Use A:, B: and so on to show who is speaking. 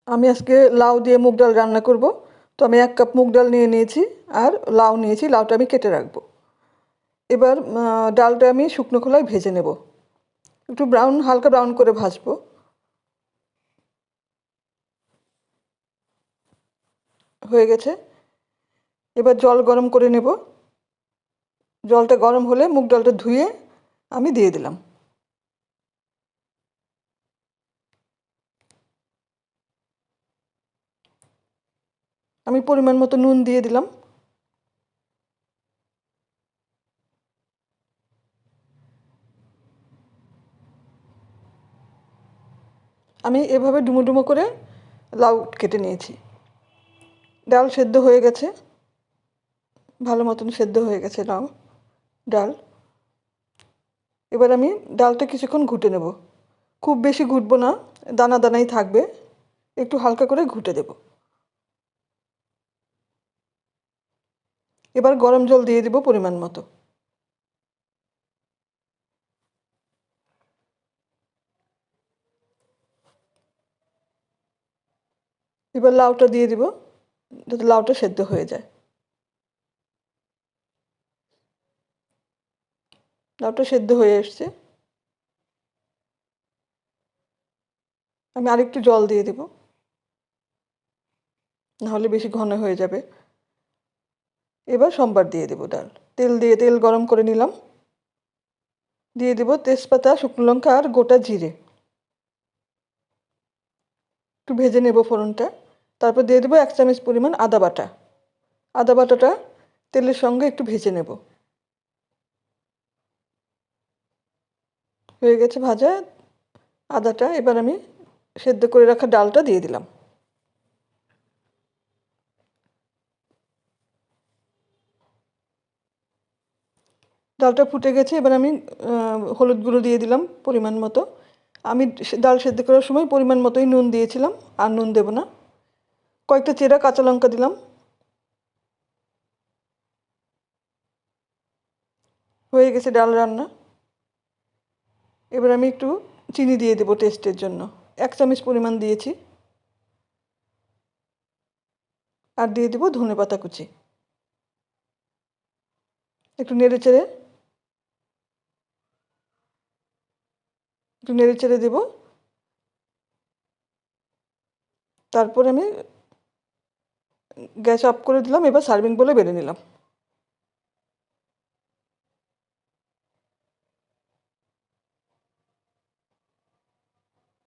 A: আমি আজকে লাউ দিয়ে মুগ ডাল রান্না করব। তো আমি 1 কাপ মুগ ডাল নিয়ে নিয়েছি আর লাউ নিয়েছি, লাউটা আমি কেটে রাখবো। এবার ডালটা আমি শুকনো খোলায় ভেজে নেব, একটু হালকা ব্রাউন করে ভাজবো। হয়ে গেছে। এবার জল গরম করে নেব। জলটা গরম হলে মুগ ডালটা ধুয়ে আমি দিয়ে দিলাম। আমি পরিমাণ মতো নুন দিয়ে দিলাম। আমি এভাবে ডুমো ডুমো করে লাউ কেটে নিয়েছি। ডাল সেদ্ধ হয়ে গেছে, ভালো মতন সেদ্ধ হয়ে গেছে ডাল। এবার আমি ডালটা কিছুক্ষণ ঘুটে নেব। খুব বেশি ঘুটবো না, দানা দানাই থাকবে, একটু হালকা করে ঘুটে দেব। এবার গরম জল দিয়ে দিব পরিমাণ মতো। এবার লাউটা দিয়ে দিব, যাতে লাউটা সেদ্ধ হয়ে যায়। লাউটা সেদ্ধ হয়ে এসছে। আমি আরেকটু জল দিয়ে দিব, নাহলে বেশি ঘন হয়ে যাবে। এবার সম্বার দিয়ে দেব ডাল। তেল গরম করে নিলাম। দিয়ে দেব তেজপাতা, শুকনো লঙ্কা আর গোটা জিরে। একটু ভেজে নেব ফোড়নটা। তারপর দিয়ে দেবো 1 চামচ পরিমাণ আদা বাটা। আদা বাটাটা তেলের সঙ্গে একটু ভেজে নেব। হয়ে গেছে ভাজা আদাটা। এবার আমি সেদ্ধ করে রাখা ডালটা দিয়ে দিলাম। ডালটা ফুটে গেছে। এবার আমি হলুদ গুঁড়ো দিয়ে দিলাম পরিমাণ মতো। আমি ডাল সেদ্ধ করার সময় পরিমাণ মতোই নুন দিয়েছিলাম, আর নুন দেব না। কয়েকটা চেরা কাঁচা লঙ্কা দিলাম। হয়ে গেছে ডাল রান্না। এবার আমি একটু চিনি দিয়ে দেবো টেস্টের জন্য। 1 চামচ পরিমাণ দিয়েছি। আর দিয়ে দেবো ধনেপাতা কুচি। একটু নেড়ে চেড়ে দেবো। তারপর আমি গ্যাস অফ করে দিলাম। এবার সার্ভিং বলে বেড়ে নিলাম।